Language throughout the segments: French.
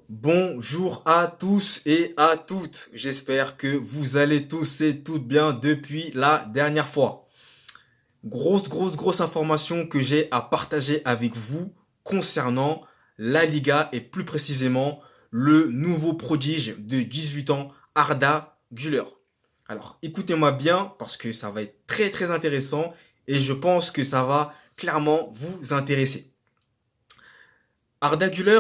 Bonjour à tous et à toutes. J'espère que vous allez tous et toutes bien depuis la dernière fois. Grosse information que j'ai à partager avec vous concernant la Liga et plus précisément le nouveau prodige de 18 ans, Arda Güler. Alors écoutez-moi bien parce que ça va être très intéressant et je pense que ça va clairement vous intéresser. Arda Güler,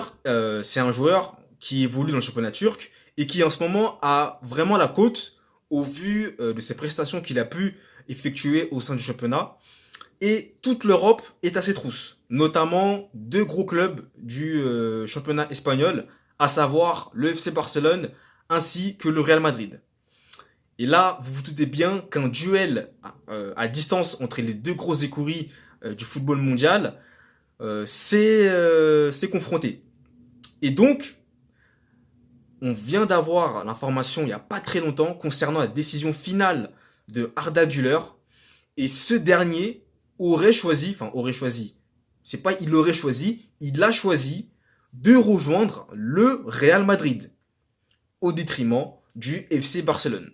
c'est un joueur qui évolue dans le championnat turc et qui en ce moment a vraiment la cote au vu de ses prestations qu'il a pu effectuer au sein du championnat. Et toute l'Europe est à ses trousses, notamment deux gros clubs du championnat espagnol, à savoir le FC Barcelone ainsi que le Real Madrid. Et là, vous vous doutez bien qu'un duel à distance entre les deux grosses écuries du football mondial, c'est confronté. Et donc, on vient d'avoir l'information il n'y a pas très longtemps concernant la décision finale de Arda Güler. Et ce dernier aurait choisi, c'est pas il aurait choisi, il a choisi de rejoindre le Real Madrid au détriment du FC Barcelone.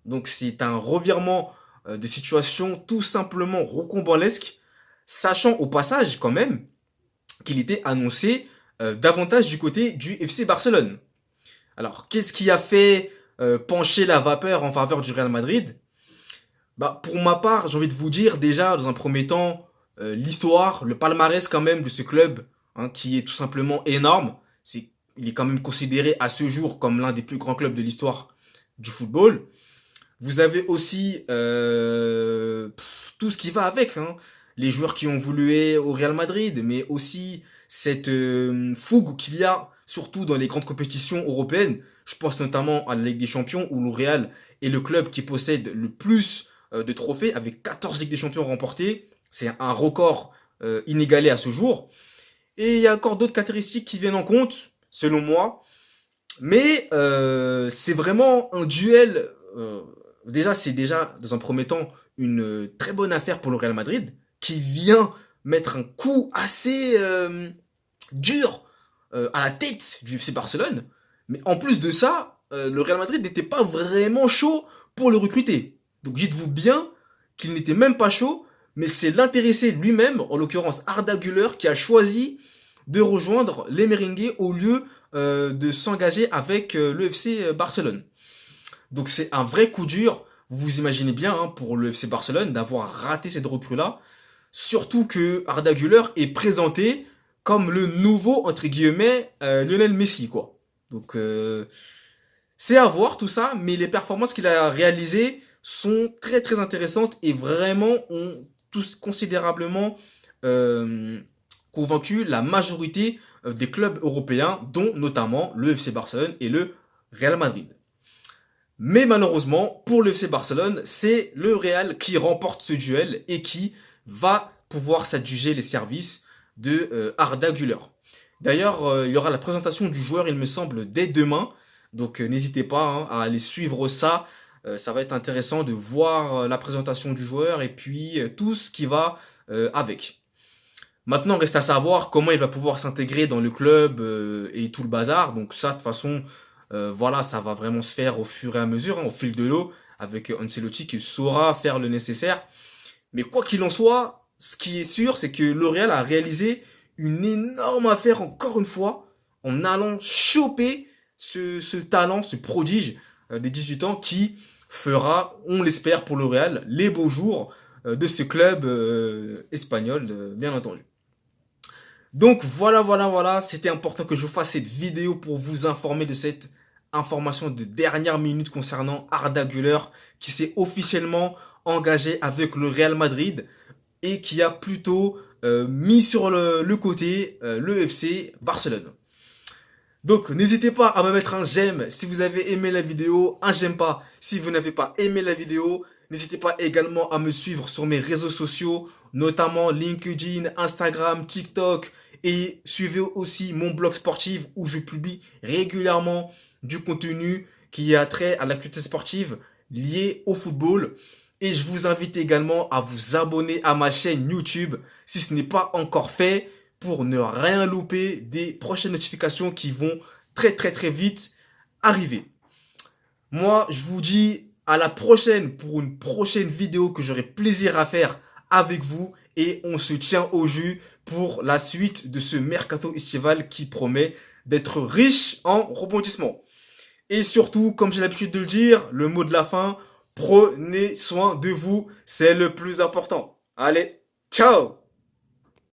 Donc c'est un revirement de situation tout simplement rocambolesque, sachant au passage quand même qu'il était annoncé davantage du côté du FC Barcelone. Alors, qu'est-ce qui a fait pencher la vapeur en faveur du Real Madrid? Bah, pour ma part, j'ai envie de vous dire déjà, dans un premier temps, l'histoire, le palmarès quand même de ce club, hein, qui est tout simplement énorme. Il est quand même considéré à ce jour comme l'un des plus grands clubs de l'histoire du football. Vous avez aussi tout ce qui va avec, hein. Les joueurs qui ont évolué au Real Madrid, mais aussi cette fougue qu'il y a, surtout dans les grandes compétitions européennes. Je pense notamment à la Ligue des Champions, où le Real est le club qui possède le plus de trophées, avec 14 Ligues des Champions remportées. C'est un record inégalé à ce jour. Et il y a encore d'autres caractéristiques qui viennent en compte, selon moi. Mais c'est vraiment un duel. Déjà, c'est déjà, dans un premier temps, une très bonne affaire pour le Real Madrid, qui vient mettre un coup assez dur à la tête du FC Barcelone. Mais en plus de ça, le Real Madrid n'était pas vraiment chaud pour le recruter. Donc dites-vous bien qu'il n'était même pas chaud, mais c'est l'intéressé lui-même, en l'occurrence Arda Güler, qui a choisi de rejoindre les Merengues au lieu de s'engager avec le FC Barcelone. Donc c'est un vrai coup dur. Vous vous imaginez bien hein, pour le FC Barcelone d'avoir raté cette recrue-là. Surtout que Arda Güler est présenté comme le nouveau, entre guillemets, Lionel Messi, quoi. Donc c'est à voir tout ça, mais les performances qu'il a réalisées sont très intéressantes et vraiment ont tous considérablement euh, convaincu la majorité des clubs européens, dont notamment le FC Barcelone et le Real Madrid. Mais malheureusement, pour le FC Barcelone, c'est le Real qui remporte ce duel et qui va pouvoir s'adjuger les services de Arda Güler. D'ailleurs, il y aura la présentation du joueur, il me semble, dès demain. Donc n'hésitez pas hein, à aller suivre ça. Ça va être intéressant de voir la présentation du joueur et puis tout ce qui va avec. Maintenant, reste à savoir comment il va pouvoir s'intégrer dans le club et tout le bazar. Donc ça, de toute façon, voilà, ça va vraiment se faire au fur et à mesure, hein, au fil de l'eau, avec Ancelotti qui saura faire le nécessaire. Mais quoi qu'il en soit, ce qui est sûr, c'est que L'Oréal a réalisé une énorme affaire encore une fois en allant choper ce talent, ce prodige des 18 ans qui fera, on l'espère pour L'Oréal, les beaux jours de ce club espagnol, bien entendu. Donc voilà, c'était important que je fasse cette vidéo pour vous informer de cette information de dernière minute concernant Arda Güler qui s'est officiellement engagé avec le Real Madrid et qui a plutôt mis sur le côté le FC Barcelone. Donc n'hésitez pas à me mettre un j'aime si vous avez aimé la vidéo, un j'aime pas si vous n'avez pas aimé la vidéo. N'hésitez pas également à me suivre sur mes réseaux sociaux, notamment LinkedIn, Instagram, TikTok. Et suivez aussi mon blog sportif où je publie régulièrement du contenu qui a trait à l'actualité sportive liée au football. Et je vous invite également à vous abonner à ma chaîne YouTube si ce n'est pas encore fait pour ne rien louper des prochaines notifications qui vont très très très vite arriver. Moi, je vous dis à la prochaine pour une prochaine vidéo que j'aurai plaisir à faire avec vous et on se tient au jus pour la suite de ce mercato estival qui promet d'être riche en rebondissements. Et surtout, comme j'ai l'habitude de le dire, le mot de la fin, prenez soin de vous, c'est le plus important. Allez, ciao!